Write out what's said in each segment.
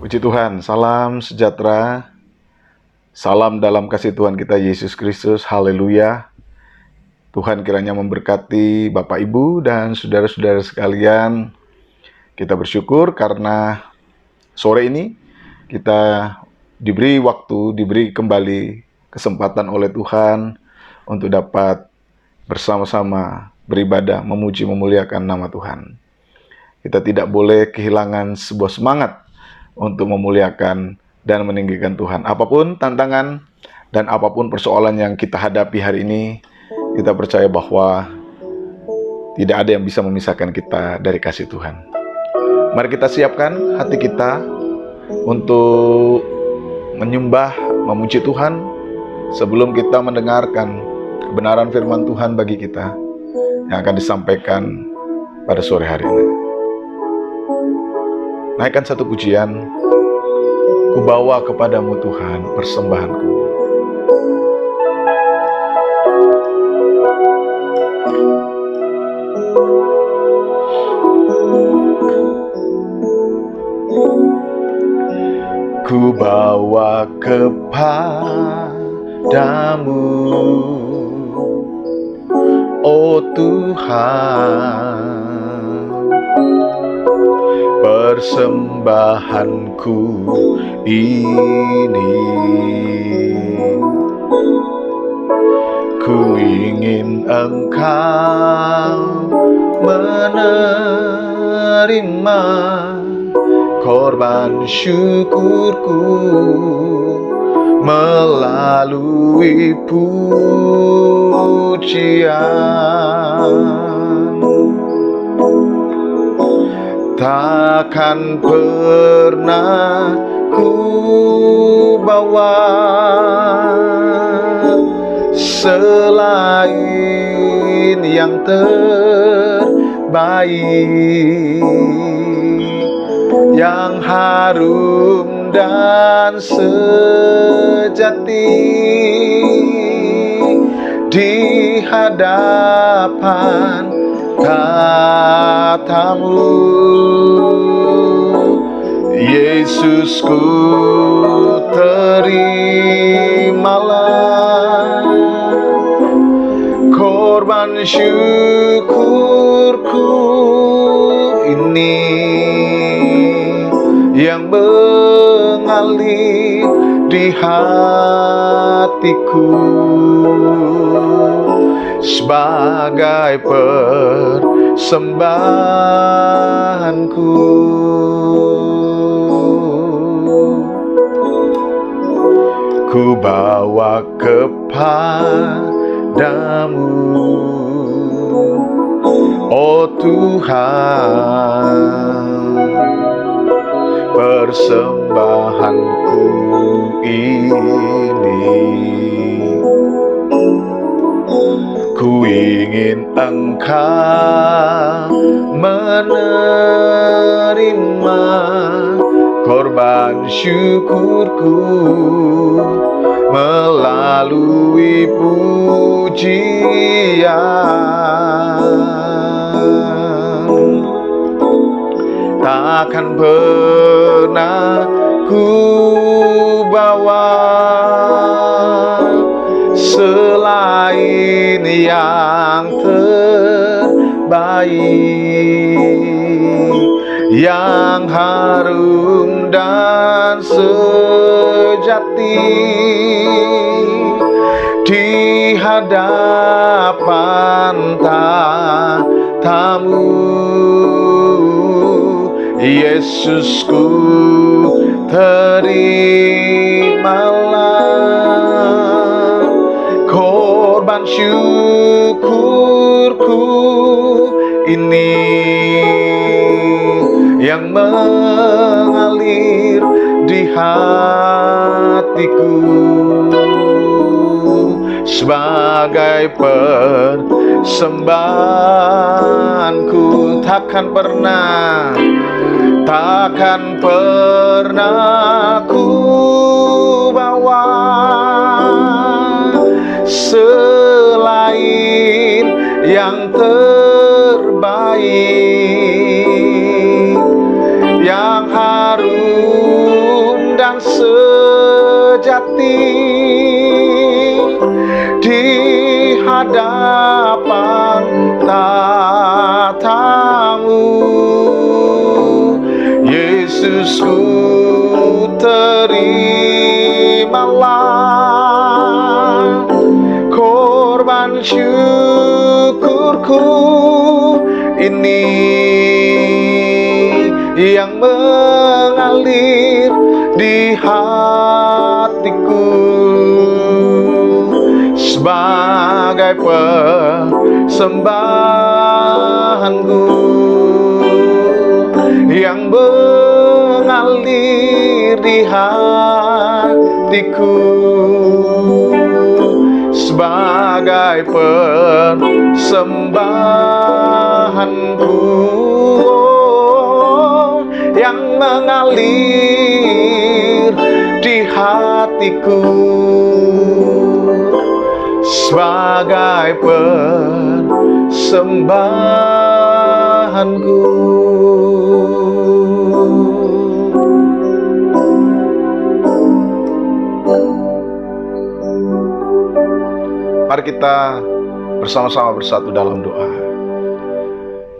Puji Tuhan, salam sejahtera, salam dalam kasih Tuhan kita Yesus Kristus, haleluya. Tuhan kiranya memberkati Bapak Ibu dan saudara-saudara sekalian. Kita bersyukur karena sore ini kita diberi waktu, diberi kembali kesempatan oleh Tuhan untuk dapat bersama-sama beribadah, memuji, memuliakan nama Tuhan. Kita tidak boleh kehilangan sebuah semangat untuk memuliakan dan meninggikan Tuhan. Apapun tantangan dan apapun persoalan yang kita hadapi hari ini, kita percaya bahwa tidak ada yang bisa memisahkan kita dari kasih Tuhan. Mari kita siapkan hati kita untuk menyembah, memuji Tuhan sebelum kita mendengarkan kebenaran firman Tuhan bagi kita yang akan disampaikan pada sore hari ini. Naikkan satu pujian, ku bawa kepadamu Tuhan persembahanku. Ku bawa kepadamu, oh Tuhan, persembahanku ini. Ku ingin Engkau menerima korban syukurku melalui pujian. Takkan pernah ku bawa selain yang terbaik, yang harum dan sejati di hadapan tatamu. Yesusku, terimalah korban syukurku ini yang mengalir di hatiku sebagai persembahanku. Ku bawa kepadamu, oh Tuhan, persembahanku ini. Ku ingin Engkau menerima korban syukurku melalui pujian. Takkan pernah ku bawa selain yang terbaik, yang harum dan sejati di hadapan tatamu. Yesusku, terimalah korban syukurku ini yang mengalir di hatiku sebagai persembahanku. Takkan pernah ku bawa selain yang terbaik, yang harum di hadapan tatamu. Yesusku, terimalah korban syukurku ini yang mengalir di hatiku sebagai persembahanku yang mengalir di hatiku sebagai persembahanku yang mengalir di hatiku sebagai persembahanku. Mari kita bersama-sama bersatu dalam doa.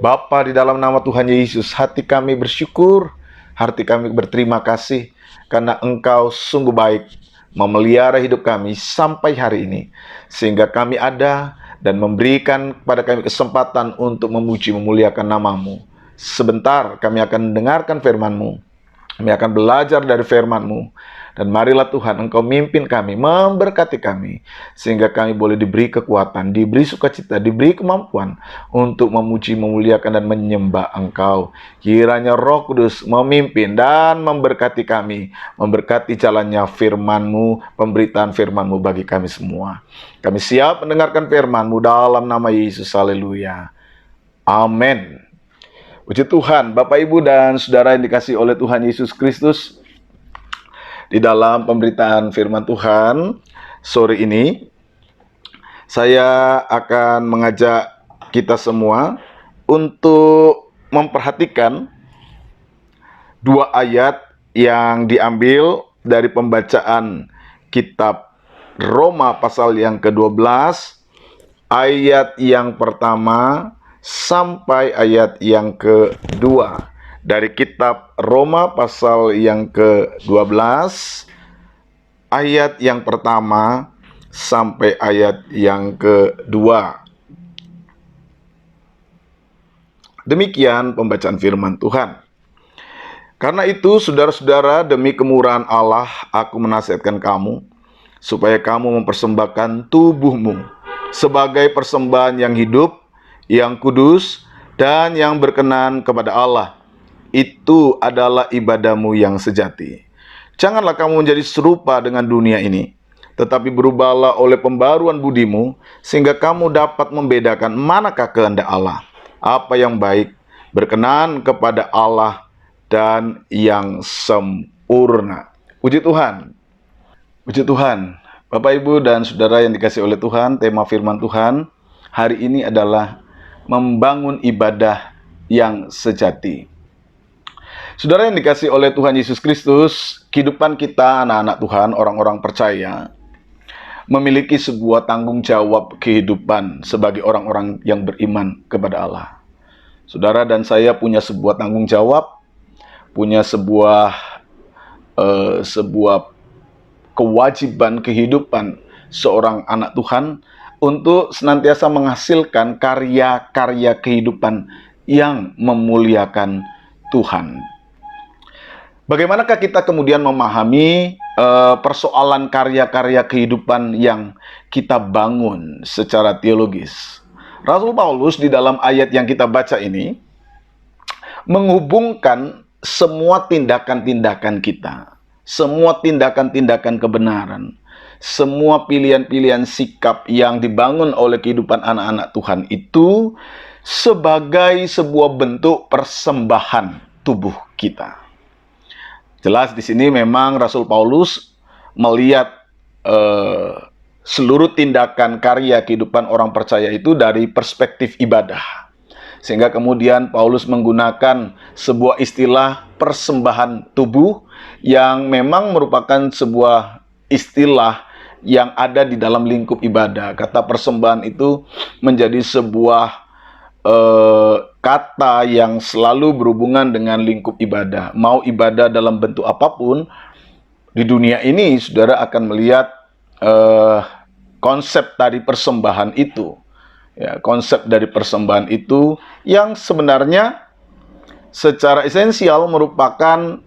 Bapa, di dalam nama Tuhan Yesus, hati kami bersyukur, hati kami berterima kasih karena Engkau sungguh baik memelihara hidup kami sampai hari ini, sehingga kami ada dan memberikan kepada kami kesempatan untuk memuji memuliakan nama-Mu. Sebentar kami akan mendengarkan firman-Mu, kami akan belajar dari firman-Mu, dan marilah Tuhan Engkau mimpin kami, memberkati kami, sehingga kami boleh diberi kekuatan, diberi sukacita, diberi kemampuan untuk memuji, memuliakan, dan menyembah Engkau. Kiranya Roh Kudus memimpin dan memberkati kami, memberkati jalannya firman-Mu, pemberitaan firman-Mu bagi kami semua. Kami siap mendengarkan firman-Mu dalam nama Yesus. Haleluya. Amin. Puji Tuhan, Bapak, Ibu, dan Saudara yang dikasihi oleh Tuhan Yesus Kristus. Di dalam pemberitaan firman Tuhan sore ini, saya akan mengajak kita semua untuk memperhatikan dua ayat yang diambil dari pembacaan kitab Roma pasal yang ke-12, ayat yang pertama sampai ayat yang kedua. Dari kitab Roma pasal yang ke-12, ayat yang pertama sampai ayat yang kedua. Demikian pembacaan firman Tuhan. Karena itu, saudara-saudara, demi kemurahan Allah, aku menasihatkan kamu, supaya kamu mempersembahkan tubuhmu sebagai persembahan yang hidup, yang kudus, dan yang berkenan kepada Allah. Itu adalah ibadahmu yang sejati. Janganlah kamu menjadi serupa dengan dunia ini, tetapi berubahlah oleh pembaruan budimu, sehingga kamu dapat membedakan manakah kehendak Allah, apa yang baik, berkenan kepada Allah, dan yang sempurna. Puji Tuhan. Puji Tuhan. Bapak, Ibu, dan Saudara yang dikasihi oleh Tuhan, tema firman Tuhan hari ini adalah membangun ibadah yang sejati. Saudara yang dikasihi oleh Tuhan Yesus Kristus, kehidupan kita anak-anak Tuhan, orang-orang percaya, memiliki sebuah tanggung jawab kehidupan sebagai orang-orang yang beriman kepada Allah. Saudara dan saya punya sebuah tanggung jawab, punya sebuah kewajiban kehidupan seorang anak Tuhan untuk senantiasa menghasilkan karya-karya kehidupan yang memuliakan Tuhan. Bagaimanakah kita kemudian memahami persoalan karya-karya kehidupan yang kita bangun secara teologis? Rasul Paulus di dalam ayat yang kita baca ini menghubungkan semua tindakan-tindakan kita, semua tindakan-tindakan kebenaran, semua pilihan-pilihan sikap yang dibangun oleh kehidupan anak-anak Tuhan itu sebagai sebuah bentuk persembahan tubuh kita. Jelas di sini memang Rasul Paulus melihat seluruh tindakan karya kehidupan orang percaya itu dari perspektif ibadah. Sehingga kemudian Paulus menggunakan sebuah istilah persembahan tubuh yang memang merupakan sebuah istilah yang ada di dalam lingkup ibadah. Kata persembahan itu menjadi sebuah kata yang selalu berhubungan dengan lingkup ibadah. Mau ibadah dalam bentuk apapun, di dunia ini saudara akan melihat konsep dari persembahan itu. Ya, konsep dari persembahan itu yang sebenarnya secara esensial merupakan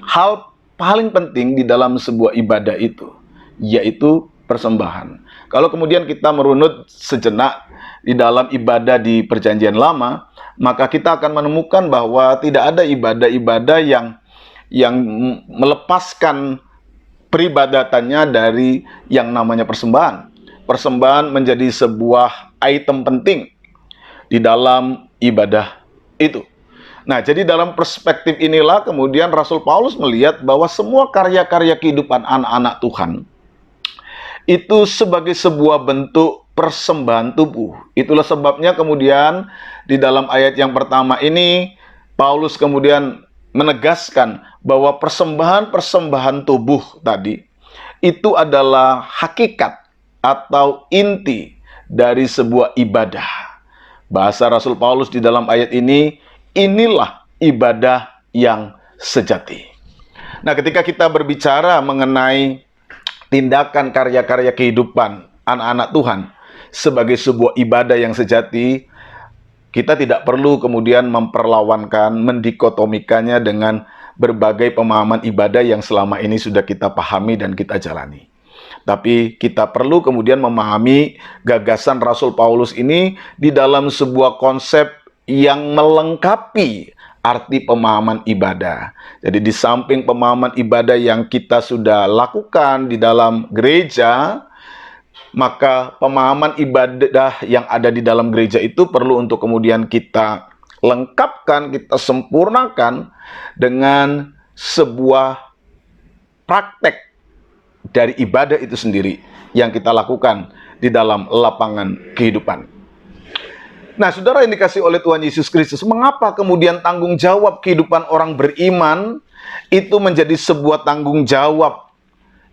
hal paling penting di dalam sebuah ibadah itu, yaitu persembahan. Kalau kemudian kita merunut sejenak di dalam ibadah di Perjanjian Lama, maka kita akan menemukan bahwa tidak ada ibadah-ibadah yang melepaskan peribadatannya dari yang namanya persembahan. Persembahan menjadi sebuah item penting di dalam ibadah itu. Nah, jadi dalam perspektif inilah kemudian Rasul Paulus melihat bahwa semua karya-karya kehidupan anak-anak Tuhan itu sebagai sebuah bentuk persembahan tubuh. Itulah sebabnya kemudian di dalam ayat yang pertama ini Paulus kemudian menegaskan bahwa persembahan-persembahan tubuh tadi itu adalah hakikat atau inti dari sebuah ibadah. Bahasa Rasul Paulus di dalam ayat ini, inilah ibadah yang sejati. Nah, ketika kita berbicara mengenai tindakan karya-karya kehidupan anak-anak Tuhan sebagai sebuah ibadah yang sejati, kita tidak perlu kemudian memperlawankan, mendikotomikannya dengan berbagai pemahaman ibadah yang selama ini sudah kita pahami dan kita jalani. Tapi kita perlu kemudian memahami gagasan Rasul Paulus ini di dalam sebuah konsep yang melengkapi arti pemahaman ibadah. Jadi di samping pemahaman ibadah yang kita sudah lakukan di dalam gereja, maka pemahaman ibadah yang ada di dalam gereja itu perlu untuk kemudian kita lengkapkan, kita sempurnakan dengan sebuah praktek dari ibadah itu sendiri yang kita lakukan di dalam lapangan kehidupan. Nah, saudara yang dikasihi oleh Tuhan Yesus Kristus, mengapa kemudian tanggung jawab kehidupan orang beriman itu menjadi sebuah tanggung jawab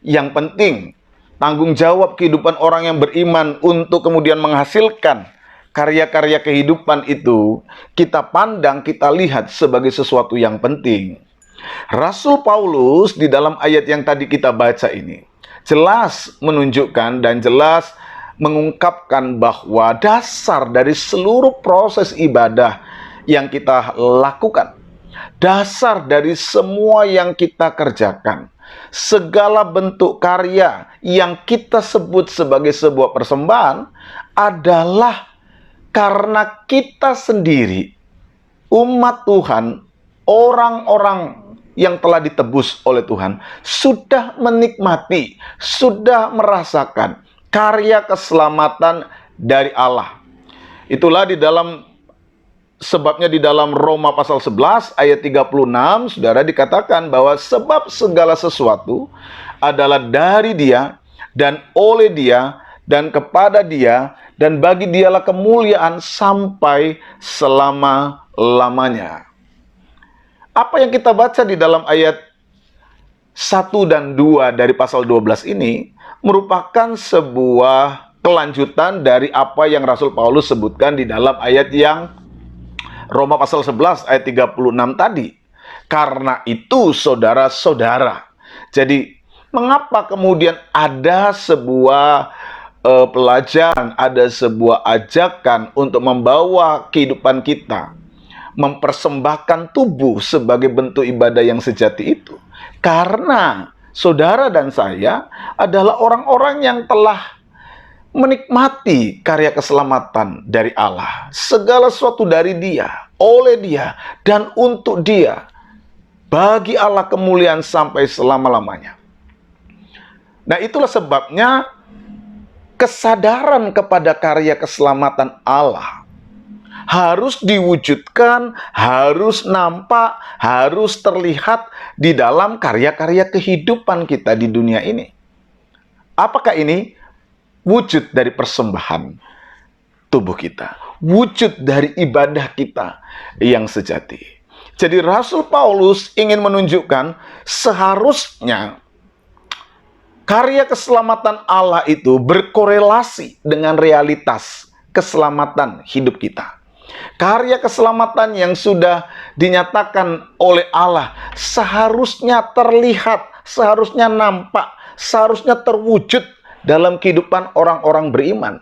yang penting? Tanggung jawab kehidupan orang yang beriman untuk kemudian menghasilkan karya-karya kehidupan itu kita pandang, kita lihat sebagai sesuatu yang penting. Rasul Paulus di dalam ayat yang tadi kita baca ini jelas menunjukkan dan jelas mengungkapkan bahwa dasar dari seluruh proses ibadah yang kita lakukan, dasar dari semua yang kita kerjakan, segala bentuk karya yang kita sebut sebagai sebuah persembahan adalah karena kita sendiri, umat Tuhan, orang-orang yang telah ditebus oleh Tuhan, sudah menikmati, sudah merasakan karya keselamatan dari Allah. Itulah sebabnya di dalam Roma pasal 11 ayat 36, saudara, dikatakan bahwa sebab segala sesuatu adalah dari Dia dan oleh Dia dan kepada Dia dan bagi Dialah kemuliaan sampai selama-lamanya. Apa yang kita baca di dalam ayat 1 dan 2 dari pasal 12 ini merupakan sebuah kelanjutan dari apa yang Rasul Paulus sebutkan di dalam ayat yang Roma pasal 11 ayat 36 tadi. Karena itu saudara-saudara. Jadi mengapa kemudian ada sebuah pelajaran, ada sebuah ajakan untuk membawa kehidupan kita mempersembahkan tubuh sebagai bentuk ibadah yang sejati itu? Karena saudara dan saya adalah orang-orang yang telah menikmati karya keselamatan dari Allah. Segala sesuatu dari Dia, oleh Dia, dan untuk Dia. Bagi Allah kemuliaan sampai selama-lamanya. Nah, itulah sebabnya kesadaran kepada karya keselamatan Allah harus diwujudkan, harus nampak, harus terlihat di dalam karya-karya kehidupan kita di dunia ini. Apakah ini? Wujud dari persembahan tubuh kita, wujud dari ibadah kita yang sejati. Jadi Rasul Paulus ingin menunjukkan seharusnya Karya keselamatan Allah itu berkorelasi dengan realitas keselamatan hidup kita. Karya keselamatan yang sudah dinyatakan oleh Allah seharusnya terlihat, seharusnya nampak, seharusnya terwujud dalam kehidupan orang-orang beriman.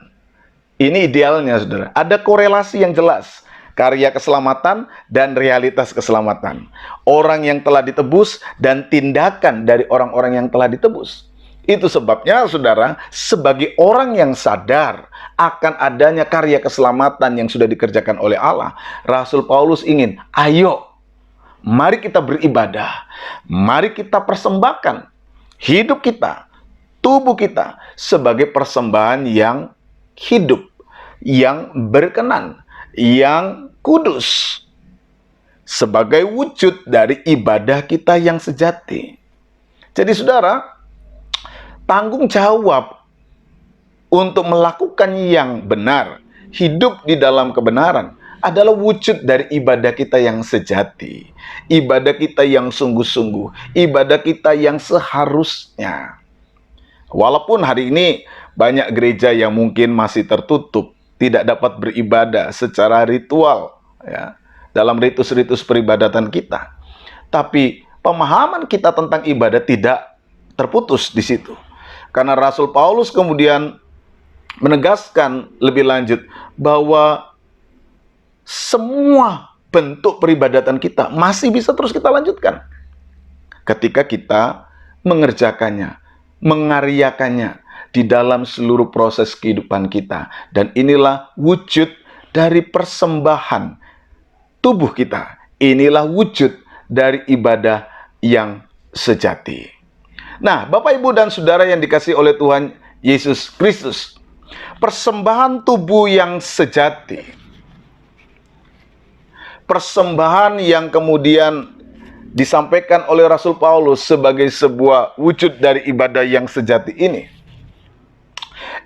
Ini idealnya, saudara. Ada korelasi yang jelas. Karya keselamatan dan realitas keselamatan. Orang yang telah ditebus dan tindakan dari orang-orang yang telah ditebus. Itu sebabnya, saudara, sebagai orang yang sadar akan adanya karya keselamatan yang sudah dikerjakan oleh Allah, Rasul Paulus ingin, ayo, mari kita beribadah. Mari kita persembahkan hidup kita, tubuh kita, sebagai persembahan yang hidup, yang berkenan, yang kudus, sebagai wujud dari ibadah kita yang sejati. Jadi, saudara, tanggung jawab untuk melakukan yang benar, hidup di dalam kebenaran, adalah wujud dari ibadah kita yang sejati, ibadah kita yang sungguh-sungguh, ibadah kita yang seharusnya. Walaupun hari ini banyak gereja yang mungkin masih tertutup, tidak dapat beribadah secara ritual, ya, dalam ritus-ritus peribadatan kita. Tapi pemahaman kita tentang ibadah tidak terputus di situ. Karena Rasul Paulus kemudian menegaskan lebih lanjut bahwa semua bentuk peribadatan kita masih bisa terus kita lanjutkan ketika kita mengerjakannya, mengaryakannya di dalam seluruh proses kehidupan kita. Dan inilah wujud dari persembahan tubuh kita. Inilah wujud dari ibadah yang sejati. Nah, Bapak, Ibu, dan Saudara yang dikasihi oleh Tuhan Yesus Kristus, persembahan tubuh yang sejati, persembahan yang kemudian disampaikan oleh Rasul Paulus sebagai sebuah wujud dari ibadah yang sejati ini,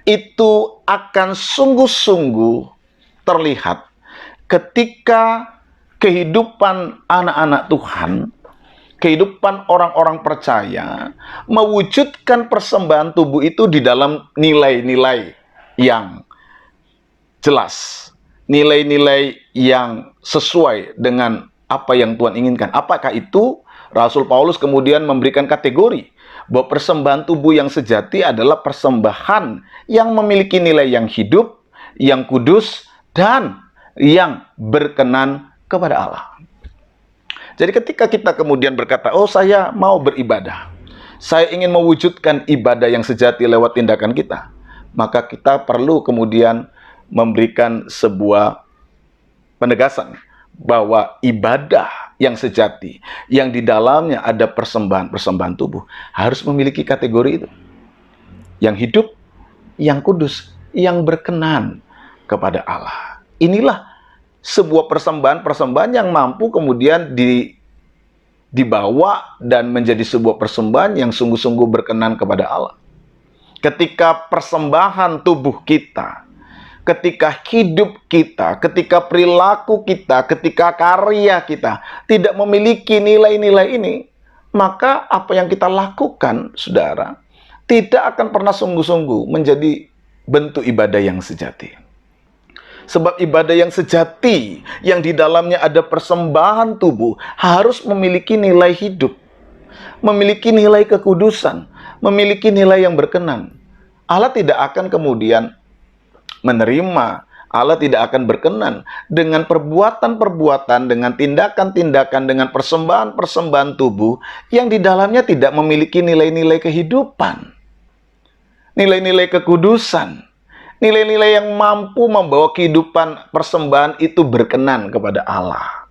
itu akan sungguh-sungguh terlihat ketika kehidupan anak-anak Tuhan, kehidupan orang-orang percaya, mewujudkan persembahan tubuh itu di dalam nilai-nilai yang jelas, nilai-nilai yang sesuai dengan apa yang Tuhan inginkan. Apakah itu? Rasul Paulus kemudian memberikan kategori bahwa persembahan tubuh yang sejati adalah persembahan yang memiliki nilai yang hidup, yang kudus, dan yang berkenan kepada Allah. Jadi ketika kita kemudian berkata, oh, saya mau beribadah, saya ingin mewujudkan ibadah yang sejati lewat tindakan kita, maka kita perlu kemudian memberikan sebuah penegasan bahwa ibadah yang sejati, yang di dalamnya ada persembahan tubuh, harus memiliki kategori itu. Yang hidup, yang kudus, yang berkenan kepada Allah. Inilah sebuah persembahan yang mampu kemudian dibawa dan menjadi sebuah persembahan yang sungguh-sungguh berkenan kepada Allah. Ketika persembahan tubuh kita, ketika hidup kita, ketika perilaku kita, ketika karya kita tidak memiliki nilai-nilai ini, maka apa yang kita lakukan, saudara, tidak akan pernah sungguh-sungguh menjadi bentuk ibadah yang sejati. Sebab ibadah yang sejati, yang di dalamnya ada persembahan tubuh, harus memiliki nilai hidup, memiliki nilai kekudusan, memiliki nilai yang berkenan. Allah tidak akan kemudian menerima, Allah tidak akan berkenan dengan perbuatan-perbuatan, dengan tindakan-tindakan, dengan persembahan-persembahan tubuh yang di dalamnya tidak memiliki nilai-nilai kehidupan, nilai-nilai kekudusan, nilai-nilai yang mampu membawa kehidupan persembahan itu berkenan kepada Allah.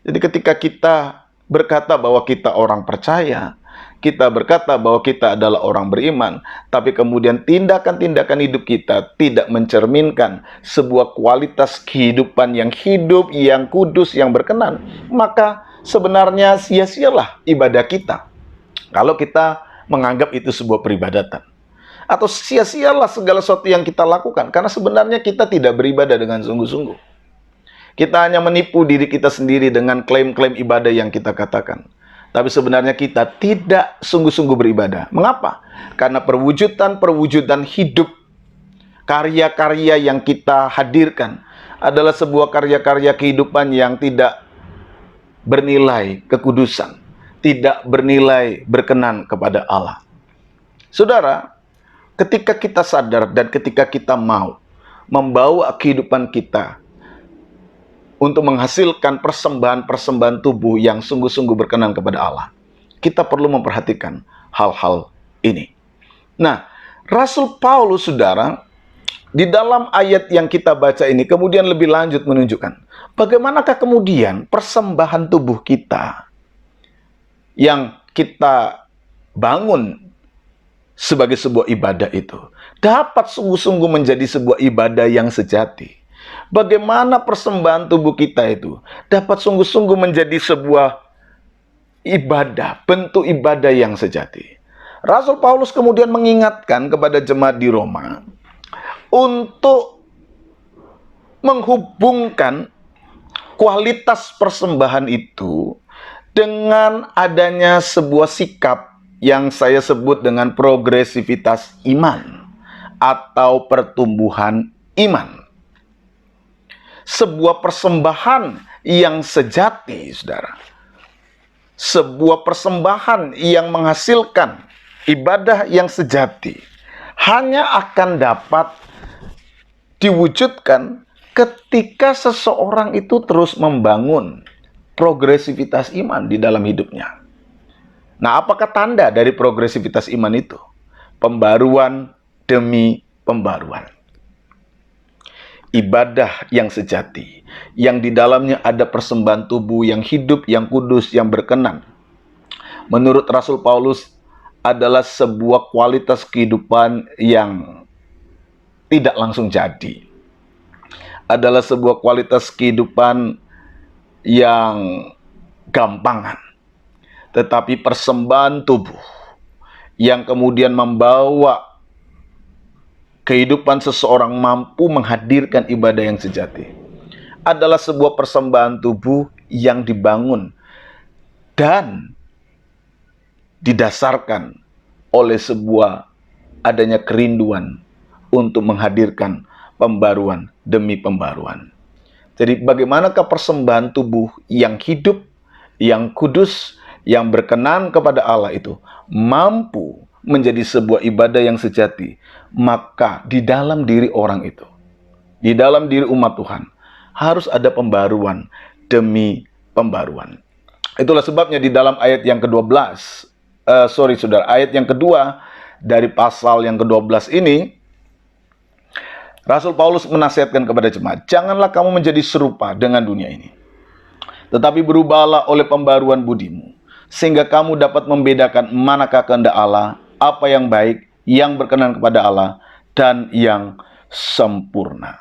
Jadi ketika kita berkata bahwa kita orang percaya, kita berkata bahwa kita adalah orang beriman, tapi kemudian tindakan-tindakan hidup kita tidak mencerminkan sebuah kualitas kehidupan yang hidup, yang kudus, yang berkenan, maka sebenarnya sia-sialah ibadah kita kalau kita menganggap itu sebuah peribadatan. Atau sia-sialah segala sesuatu yang kita lakukan, karena sebenarnya kita tidak beribadah dengan sungguh-sungguh. Kita hanya menipu diri kita sendiri dengan klaim-klaim ibadah yang kita katakan. Tapi sebenarnya kita tidak sungguh-sungguh beribadah. Mengapa? Karena perwujudan hidup, karya-karya yang kita hadirkan adalah sebuah karya-karya kehidupan yang tidak bernilai kekudusan, tidak bernilai berkenan kepada Allah. Saudara, ketika kita sadar dan ketika kita mau membawa kehidupan kita untuk menghasilkan persembahan-persembahan tubuh yang sungguh-sungguh berkenan kepada Allah, kita perlu memperhatikan hal-hal ini. Nah, Rasul Paulus, saudara, di dalam ayat yang kita baca ini kemudian lebih lanjut menunjukkan bagaimanakah kemudian persembahan tubuh kita yang kita bangun sebagai sebuah ibadah itu dapat sungguh-sungguh menjadi sebuah ibadah yang sejati. Bagaimana persembahan tubuh kita itu dapat sungguh-sungguh menjadi sebuah ibadah, bentuk ibadah yang sejati. Rasul Paulus kemudian mengingatkan kepada jemaat di Roma untuk menghubungkan kualitas persembahan itu dengan adanya sebuah sikap yang saya sebut dengan progresivitas iman atau pertumbuhan iman. Sebuah persembahan yang sejati, saudara. Sebuah persembahan yang menghasilkan ibadah yang sejati hanya akan dapat diwujudkan ketika seseorang itu terus membangun progresivitas iman di dalam hidupnya. Nah, apakah tanda dari progresivitas iman itu? Pembaruan demi pembaruan. Ibadah yang sejati, yang di dalamnya ada persembahan tubuh yang hidup, yang kudus, yang berkenan. Menurut Rasul Paulus, adalah sebuah kualitas kehidupan yang tidak langsung jadi. Adalah sebuah kualitas kehidupan yang gampangan. Tetapi persembahan tubuh yang kemudian membawa kehidupan seseorang mampu menghadirkan ibadah yang sejati adalah sebuah persembahan tubuh yang dibangun dan didasarkan oleh sebuah adanya kerinduan untuk menghadirkan pembaruan demi pembaruan. Jadi bagaimanakah persembahan tubuh yang hidup, yang kudus, yang berkenan kepada Allah itu mampu menjadi sebuah ibadah yang sejati? Maka di dalam diri orang itu, di dalam diri umat Tuhan, harus ada pembaruan demi pembaruan. Itulah sebabnya di dalam ayat yang ke-12, ayat yang kedua dari pasal yang ke-12 ini, Rasul Paulus menasihatkan kepada jemaat, janganlah kamu menjadi serupa dengan dunia ini, tetapi berubahlah oleh pembaruan budimu, sehingga kamu dapat membedakan manakah kehendak Allah, apa yang baik, yang berkenan kepada Allah, dan yang sempurna.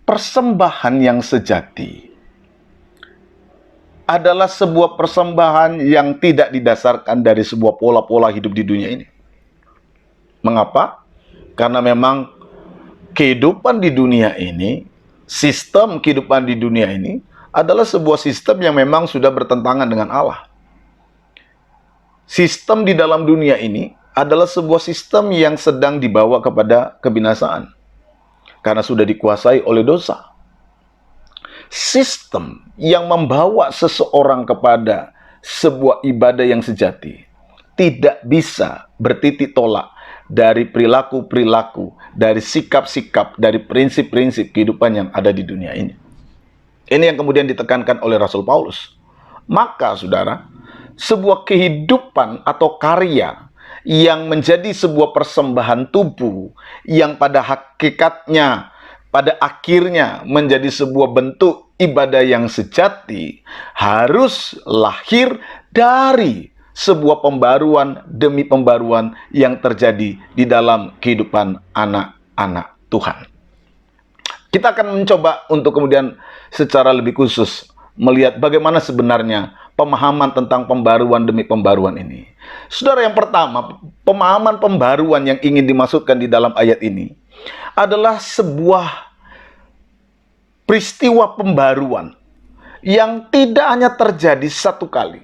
Persembahan yang sejati adalah sebuah persembahan yang tidak didasarkan dari sebuah pola-pola hidup di dunia ini. Mengapa? Karena memang kehidupan di dunia ini, sistem kehidupan di dunia ini adalah sebuah sistem yang memang sudah bertentangan dengan Allah. Sistem di dalam dunia ini adalah sebuah sistem yang sedang dibawa kepada kebinasaan karena sudah dikuasai oleh dosa. Sistem yang membawa seseorang kepada sebuah ibadah yang sejati tidak bisa bertitik tolak dari perilaku-perilaku, dari sikap-sikap, dari prinsip-prinsip kehidupan yang ada di dunia ini. Ini yang kemudian ditekankan oleh Rasul Paulus. Maka, saudara, sebuah kehidupan atau karya yang menjadi sebuah persembahan tubuh yang pada hakikatnya, pada akhirnya menjadi sebuah bentuk ibadah yang sejati, harus lahir dari sebuah pembaruan demi pembaruan yang terjadi di dalam kehidupan anak-anak Tuhan. Kita akan mencoba untuk kemudian secara lebih khusus melihat bagaimana sebenarnya pemahaman tentang pembaruan demi pembaruan ini. Saudara, yang pertama, pemahaman pembaruan yang ingin dimaksudkan di dalam ayat ini adalah sebuah peristiwa pembaruan yang tidak hanya terjadi satu kali,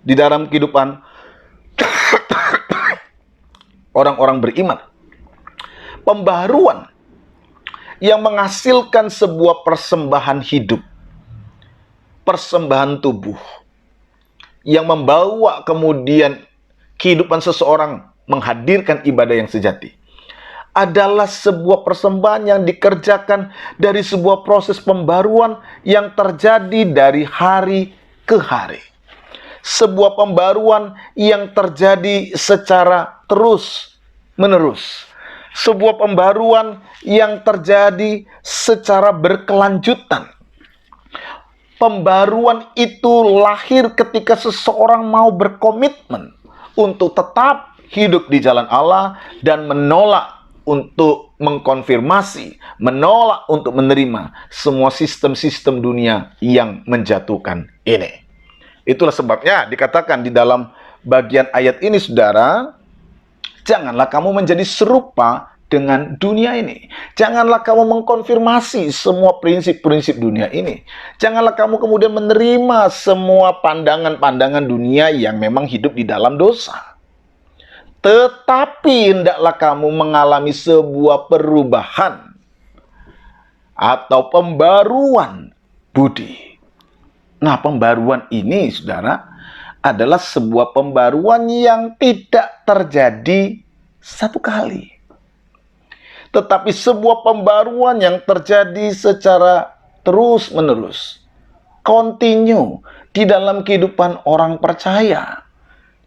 di dalam kehidupan orang-orang beriman. Pembaharuan yang menghasilkan sebuah persembahan hidup, persembahan tubuh, yang membawa kemudian kehidupan seseorang menghadirkan ibadah yang sejati, adalah sebuah persembahan yang dikerjakan dari sebuah proses pembaruan yang terjadi dari hari ke hari. Sebuah pembaruan yang terjadi secara terus-menerus. Sebuah pembaruan yang terjadi secara berkelanjutan. Pembaruan itu lahir ketika seseorang mau berkomitmen untuk tetap hidup di jalan Allah dan menolak untuk mengkonfirmasi, menolak untuk menerima semua sistem-sistem dunia yang menjatuhkan ini. Itulah sebabnya dikatakan di dalam bagian ayat ini, saudara, janganlah kamu menjadi serupa dengan dunia ini. Janganlah kamu mengkonfirmasi semua prinsip-prinsip dunia ini. Janganlah kamu kemudian menerima semua pandangan-pandangan dunia yang memang hidup di dalam dosa. Tetapi hendaklah kamu mengalami sebuah perubahan atau pembaruan budi. Nah, pembaruan ini, saudara, adalah sebuah pembaruan yang tidak terjadi satu kali, tetapi sebuah pembaruan yang terjadi secara terus-menerus, continue di dalam kehidupan orang percaya.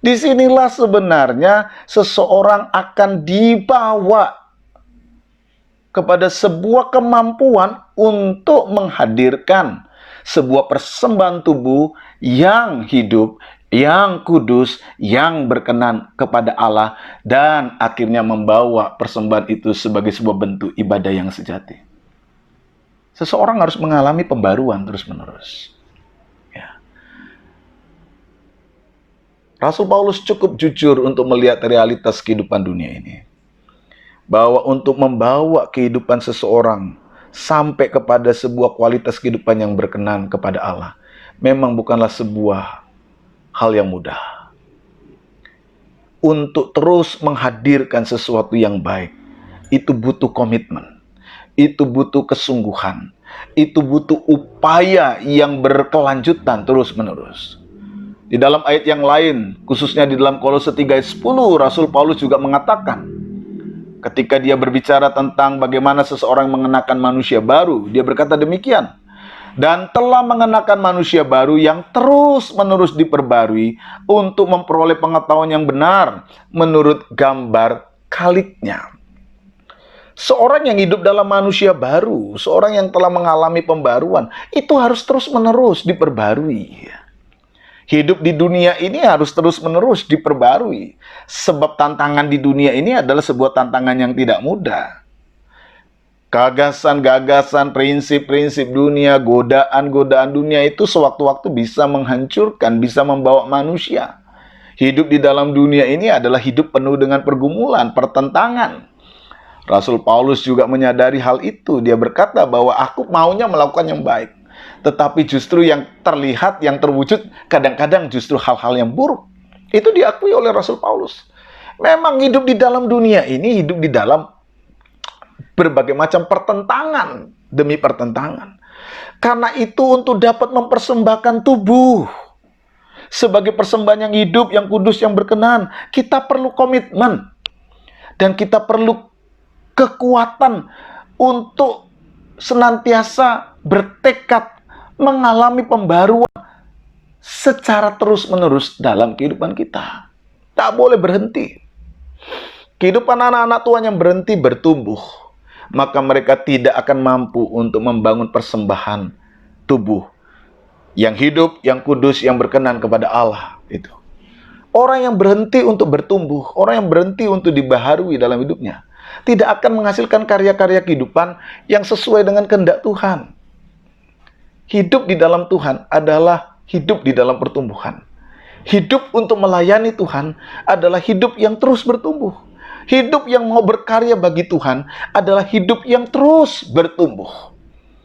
Disinilah sebenarnya seseorang akan dibawa kepada sebuah kemampuan untuk menghadirkan sebuah persembahan tubuh yang hidup, yang kudus, yang berkenan kepada Allah, dan akhirnya membawa persembahan itu sebagai sebuah bentuk ibadah yang sejati. Seseorang harus mengalami pembaruan terus-menerus. Ya. Rasul Paulus cukup jujur untuk melihat realitas kehidupan dunia ini. Bahwa untuk membawa kehidupan seseorang sampai kepada sebuah kualitas kehidupan yang berkenan kepada Allah memang bukanlah sebuah hal yang mudah. Untuk terus menghadirkan sesuatu yang baik, itu butuh komitmen, itu butuh kesungguhan, itu butuh upaya yang berkelanjutan terus-menerus. Di dalam ayat yang lain, khususnya di dalam Kolose 3 ayat 10, Rasul Paulus juga mengatakan, ketika dia berbicara tentang bagaimana seseorang mengenakan manusia baru, dia berkata demikian, dan telah mengenakan manusia baru yang terus-menerus diperbarui untuk memperoleh pengetahuan yang benar menurut gambar Khalidnya. Seorang yang hidup dalam manusia baru, seorang yang telah mengalami pembaruan, itu harus terus-menerus diperbarui. Hidup di dunia ini harus terus-menerus diperbarui. Sebab tantangan di dunia ini adalah sebuah tantangan yang tidak mudah. Gagasan-gagasan, prinsip-prinsip dunia, godaan-godaan dunia itu sewaktu-waktu bisa menghancurkan, bisa membawa manusia. Hidup di dalam dunia ini adalah hidup penuh dengan pergumulan, pertentangan. Rasul Paulus juga menyadari hal itu. Dia berkata bahwa aku maunya melakukan yang baik, tetapi justru yang terlihat, yang terwujud, kadang-kadang justru hal-hal yang buruk. Itu diakui oleh Rasul Paulus. Memang hidup di dalam dunia ini, hidup di dalam berbagai macam pertentangan demi pertentangan. Karena itu untuk dapat mempersembahkan tubuh sebagai persembahan yang hidup, yang kudus, yang berkenan, kita perlu komitmen. Dan kita perlu kekuatan untuk senantiasa bertekad mengalami pembaruan secara terus-menerus dalam kehidupan kita. Tak boleh berhenti. Kehidupan anak-anak Tuhan yang berhenti bertumbuh, maka mereka tidak akan mampu untuk membangun persembahan tubuh yang hidup, yang kudus, yang berkenan kepada Allah. Itu. Orang yang berhenti untuk bertumbuh, orang yang berhenti untuk dibaharui dalam hidupnya, tidak akan menghasilkan karya-karya kehidupan yang sesuai dengan kehendak Tuhan. Hidup di dalam Tuhan adalah hidup di dalam pertumbuhan. Hidup untuk melayani Tuhan adalah hidup yang terus bertumbuh. Hidup yang mau berkarya bagi Tuhan adalah hidup yang terus bertumbuh.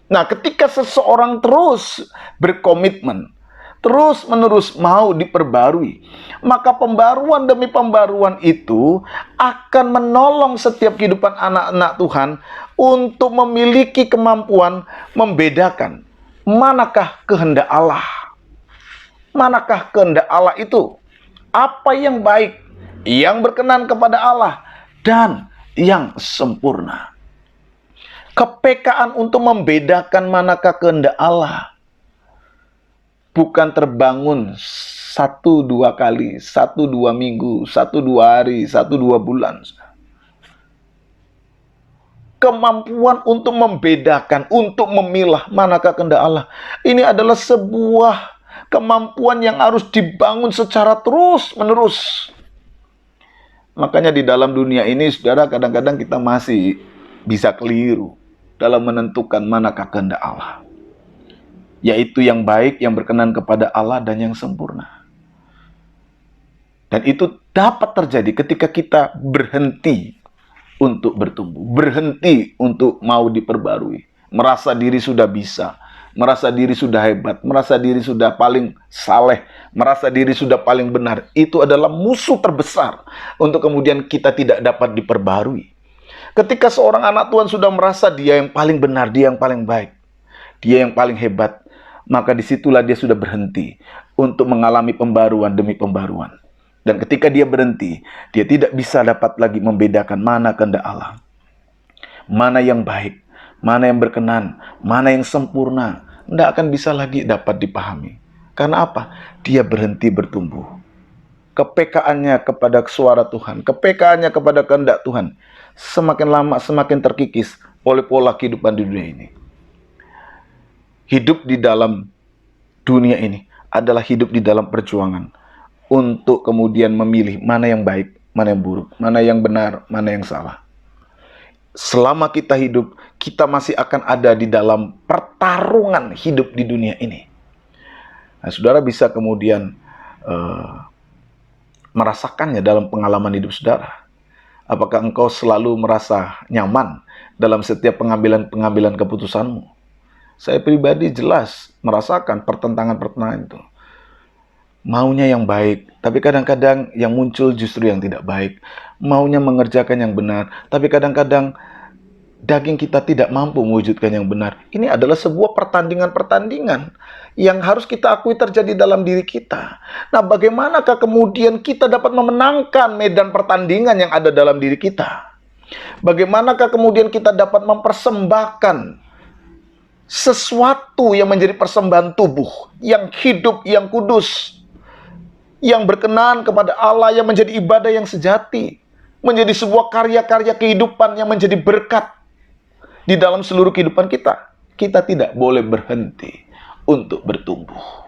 Nah, ketika seseorang terus berkomitmen, terus-menerus mau diperbarui, maka pembaruan demi pembaruan itu akan menolong setiap kehidupan anak-anak Tuhan untuk memiliki kemampuan membedakan manakah kehendak Allah. Manakah kehendak Allah itu? Apa yang baik, yang berkenan kepada Allah, dan yang sempurna. Kepekaan untuk membedakan manakah kehendak Allah bukan terbangun 1-2 kali, 1-2 minggu, 1-2 hari, 1-2 bulan. Kemampuan untuk membedakan, untuk memilah manakah kehendak Allah, ini adalah sebuah kemampuan yang harus dibangun secara terus-menerus. Makanya di dalam dunia ini, saudara, kadang-kadang kita masih bisa keliru dalam menentukan manakah kehendak Allah, yaitu yang baik, yang berkenan kepada Allah, dan yang sempurna. Dan itu dapat terjadi ketika kita berhenti untuk bertumbuh, berhenti untuk mau diperbarui, merasa diri sudah bisa, merasa diri sudah hebat, merasa diri sudah paling saleh, merasa diri sudah paling benar. Itu adalah musuh terbesar untuk kemudian kita tidak dapat diperbarui. Ketika seorang anak Tuhan sudah merasa dia yang paling benar, dia yang paling baik, dia yang paling hebat, maka disitulah dia sudah berhenti untuk mengalami pembaruan demi pembaruan. Dan ketika dia berhenti, dia tidak bisa dapat lagi membedakan mana kehendak Allah, mana yang baik, mana yang berkenan, mana yang sempurna. Tidak akan bisa lagi dapat dipahami. Karena apa? Dia berhenti bertumbuh. Kepekaannya kepada suara Tuhan, kepekaannya kepada kehendak Tuhan, semakin lama semakin terkikis oleh pola kehidupan di dunia ini. Hidup di dalam dunia ini adalah hidup di dalam perjuangan untuk kemudian memilih mana yang baik, mana yang buruk, mana yang benar, mana yang salah. Selama kita hidup, kita masih akan ada di dalam pertarungan hidup di dunia ini. Nah, saudara bisa kemudian merasakannya dalam pengalaman hidup saudara. Apakah engkau selalu merasa nyaman dalam setiap pengambilan keputusanmu? Saya pribadi jelas merasakan pertentangan-pertentangan itu. Maunya yang baik, tapi kadang-kadang yang muncul justru yang tidak baik. Maunya mengerjakan yang benar, tapi kadang-kadang daging kita tidak mampu mewujudkan yang benar. Ini adalah sebuah pertandingan-pertandingan yang harus kita akui terjadi dalam diri kita. Nah, bagaimanakah kemudian kita dapat memenangkan medan pertandingan yang ada dalam diri kita? Bagaimanakah kemudian kita dapat mempersembahkan sesuatu yang menjadi persembahan tubuh, yang hidup, yang kudus, yang berkenan kepada Allah, yang menjadi ibadah yang sejati, menjadi sebuah karya-karya kehidupan yang menjadi berkat di dalam seluruh kehidupan kita. Kita tidak boleh berhenti untuk bertumbuh.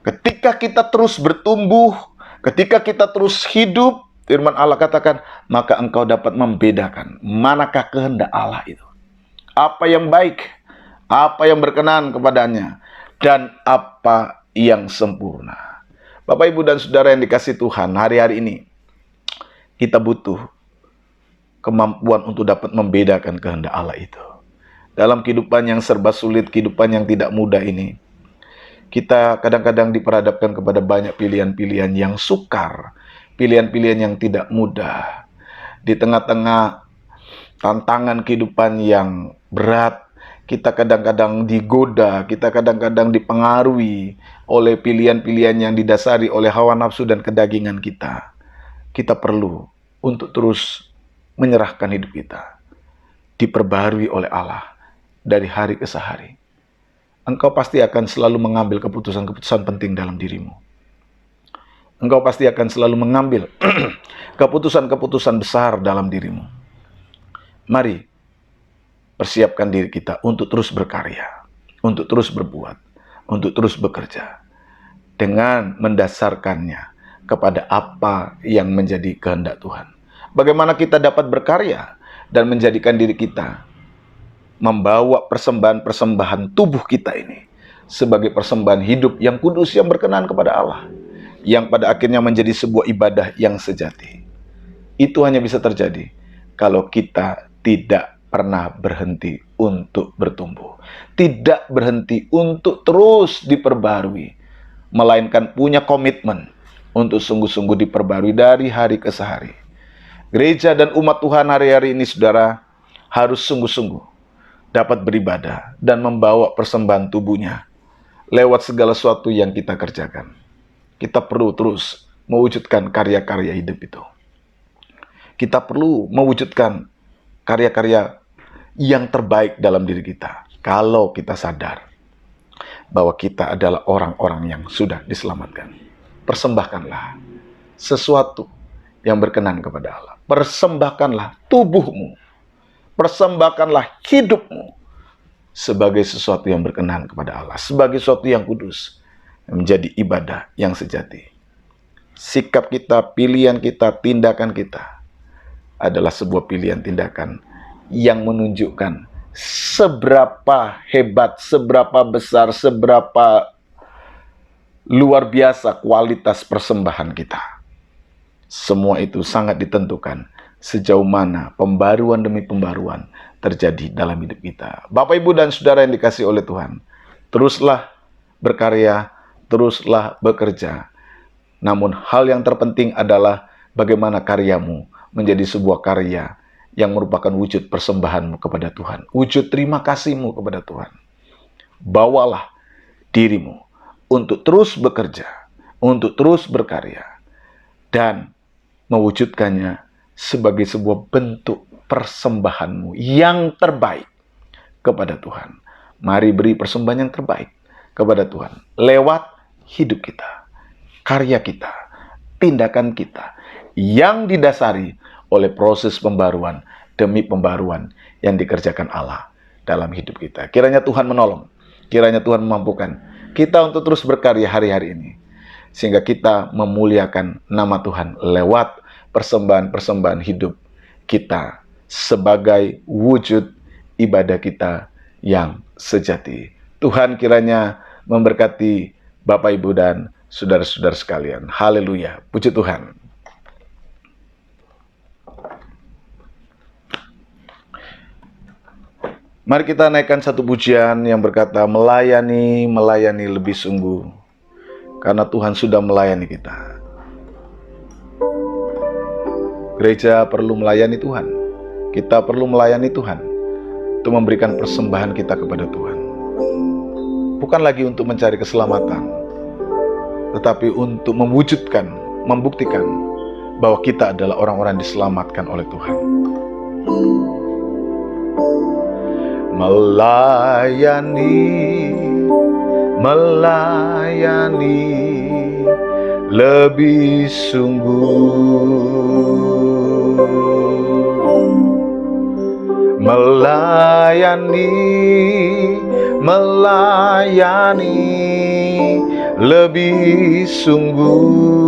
Ketika kita terus bertumbuh, ketika kita terus hidup, firman Allah katakan, maka engkau dapat membedakan manakah kehendak Allah itu. Apa yang baik, apa yang berkenan kepadanya, dan apa yang sempurna. Bapak, Ibu, dan Saudara yang dikasihi Tuhan, hari-hari ini kita butuh kemampuan untuk dapat membedakan kehendak Allah itu. Dalam kehidupan yang serba sulit, kehidupan yang tidak mudah ini, kita kadang-kadang diperhadapkan kepada banyak pilihan-pilihan yang sukar, pilihan-pilihan yang tidak mudah. Di tengah-tengah tantangan kehidupan yang berat, kita kadang-kadang digoda, kita kadang-kadang dipengaruhi oleh pilihan-pilihan yang didasari oleh hawa nafsu dan kedagingan kita. Kita perlu untuk terus menyerahkan hidup kita, diperbarui oleh Allah dari hari ke hari. Engkau pasti akan selalu mengambil keputusan-keputusan penting dalam dirimu. Engkau pasti akan selalu mengambil keputusan-keputusan besar dalam dirimu. Mari persiapkan diri kita untuk terus berkarya, untuk terus berbuat, untuk terus bekerja, dengan mendasarkannya kepada apa yang menjadi kehendak Tuhan. Bagaimana kita dapat berkarya dan menjadikan diri kita membawa persembahan-persembahan tubuh kita ini sebagai persembahan hidup yang kudus, yang berkenan kepada Allah, yang pada akhirnya menjadi sebuah ibadah yang sejati. Itu hanya bisa terjadi kalau kita tidak pernah berhenti untuk bertumbuh, tidak berhenti untuk terus diperbarui, melainkan punya komitmen untuk sungguh-sungguh diperbarui dari hari ke hari. Gereja dan umat Tuhan hari-hari ini, saudara, harus sungguh-sungguh dapat beribadah dan membawa persembahan tubuhnya lewat segala sesuatu yang kita kerjakan. Kita perlu terus mewujudkan karya-karya hidup itu. Kita perlu mewujudkan karya-karya yang terbaik dalam diri kita. Kalau kita sadar bahwa kita adalah orang-orang yang sudah diselamatkan. Persembahkanlah sesuatu yang berkenan kepada Allah. Persembahkanlah tubuhmu. Persembahkanlah hidupmu sebagai sesuatu yang berkenan kepada Allah. Sebagai sesuatu yang kudus. Menjadi ibadah yang sejati. Sikap kita, pilihan kita, tindakan kita adalah sebuah pilihan tindakan yang menunjukkan seberapa hebat, seberapa besar, seberapa luar biasa kualitas persembahan kita. Semua itu sangat ditentukan sejauh mana pembaruan demi pembaruan terjadi dalam hidup kita. Bapak, Ibu, dan Saudara yang dikasihi oleh Tuhan, teruslah berkarya, teruslah bekerja. Namun hal yang terpenting adalah bagaimana karyamu menjadi sebuah karya yang merupakan wujud persembahanmu kepada Tuhan. Wujud terima kasihmu kepada Tuhan. Bawalah dirimu untuk terus bekerja, untuk terus berkarya, dan mewujudkannya sebagai sebuah bentuk persembahanmu yang terbaik kepada Tuhan. Mari beri persembahan yang terbaik kepada Tuhan lewat hidup kita, karya kita, tindakan kita yang didasari oleh proses pembaruan demi pembaruan yang dikerjakan Allah dalam hidup kita. Kiranya Tuhan menolong, kiranya Tuhan memampukan kita untuk terus berkarya hari-hari ini, sehingga kita memuliakan nama Tuhan lewat persembahan-persembahan hidup kita sebagai wujud ibadah kita yang sejati. Tuhan kiranya memberkati Bapak, Ibu, dan saudara-saudara sekalian. Haleluya, puji Tuhan. Mari kita naikkan satu pujian yang berkata, melayani, melayani lebih sungguh. Karena Tuhan sudah melayani kita. Gereja perlu melayani Tuhan. Kita perlu melayani Tuhan. Untuk memberikan persembahan kita kepada Tuhan. Bukan lagi untuk mencari keselamatan. Tetapi untuk mewujudkan, membuktikan bahwa kita adalah orang-orang diselamatkan oleh Tuhan. Melayani, melayani lebih sungguh. Melayani, melayani lebih sungguh.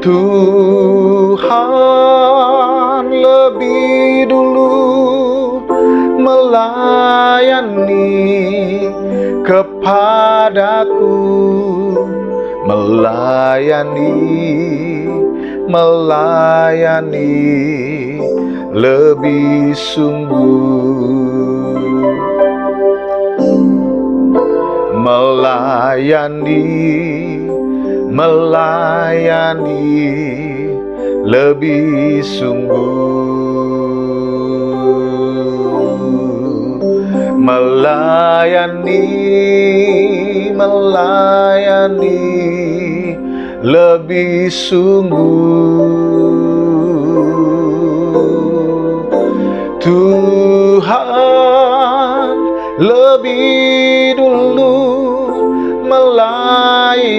Tuhan lebih dulu melayani kepadaku, melayani, melayani lebih sungguh. Melayani, melayani lebih sungguh. Melayani, melayani lebih sungguh. Tuhan lebih dulu melayani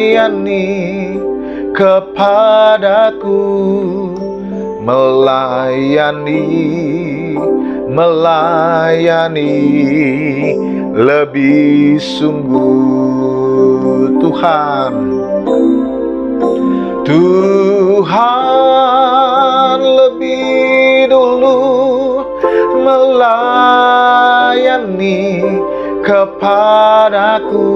kepadaku, melayani, melayani lebih sungguh. Tuhan, Tuhan lebih dulu melayani kepadaku,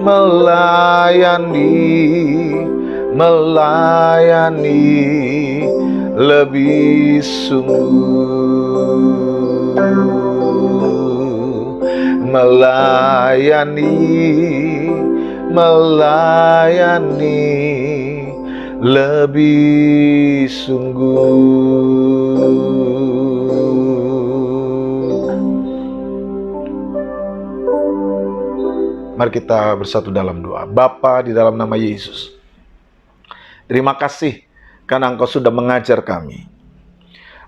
melayani, melayani lebih sungguh. melayani, melayani lebih sungguh. Mari kita bersatu dalam doa. Bapa, di dalam nama Yesus, terima kasih karena Engkau sudah mengajar kami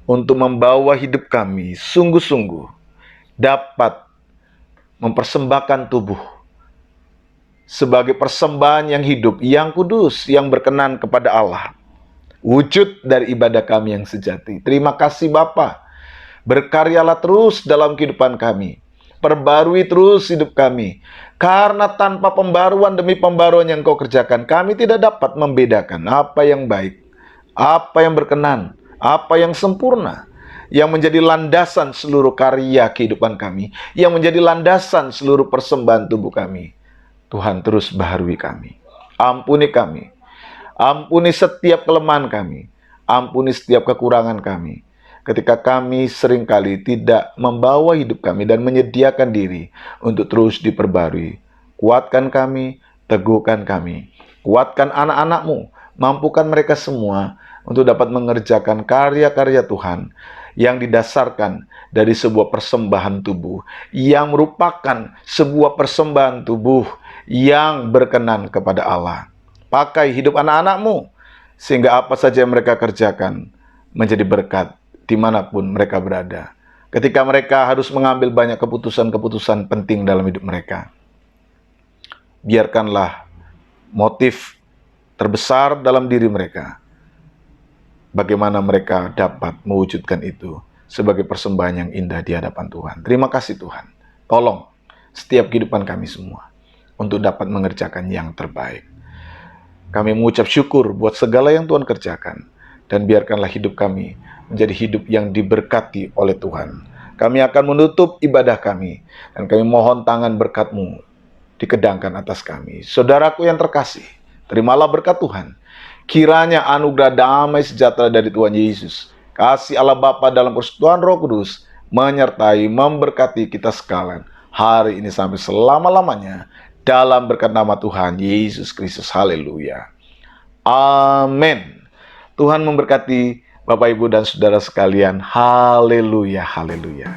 untuk membawa hidup kami sungguh-sungguh dapat mempersembahkan tubuh sebagai persembahan yang hidup, yang kudus, yang berkenan kepada Allah. Wujud dari ibadah kami yang sejati. Terima kasih Bapa. Berkaryalah terus dalam kehidupan kami. Perbarui terus hidup kami. Karena tanpa pembaruan demi pembaruan yang Kau kerjakan, kami tidak dapat membedakan apa yang baik, apa yang berkenan, apa yang sempurna, yang menjadi landasan seluruh karya kehidupan kami, yang menjadi landasan seluruh persembahan tubuh kami. Tuhan, terus baharui kami. Ampuni kami. Ampuni setiap kelemahan kami. Ampuni setiap kekurangan kami. Ketika kami seringkali tidak membawa hidup kami dan menyediakan diri untuk terus diperbarui. Kuatkan kami, teguhkan kami. Kuatkan anak-anak-Mu, mampukan mereka semua untuk dapat mengerjakan karya-karya Tuhan yang didasarkan dari sebuah persembahan tubuh, yang merupakan sebuah persembahan tubuh yang berkenan kepada Allah. Pakai hidup anak-anak-Mu, sehingga apa saja yang mereka kerjakan menjadi berkat dimanapun mereka berada. Ketika mereka harus mengambil banyak keputusan-keputusan penting dalam hidup mereka, biarkanlah motif terbesar dalam diri mereka, bagaimana mereka dapat mewujudkan itu sebagai persembahan yang indah di hadapan Tuhan. Terima kasih Tuhan. Tolong setiap kehidupan kami semua untuk dapat mengerjakan yang terbaik. Kami mengucap syukur buat segala yang Tuhan kerjakan, dan biarkanlah hidup kami menjadi hidup yang diberkati oleh Tuhan. Kami akan menutup ibadah kami, dan kami mohon tangan berkat-Mu dikedangkan atas kami. Saudaraku yang terkasih, terimalah berkat Tuhan. Kiranya anugerah damai sejahtera dari Tuhan Yesus, kasih Allah Bapa dalam persekutuan Roh Kudus, menyertai, memberkati kita sekalian, hari ini sampai selama-lamanya, dalam berkat nama Tuhan Yesus Kristus. Haleluya. Amin. Tuhan memberkati Bapak, Ibu, dan Saudara sekalian. Haleluya, haleluya.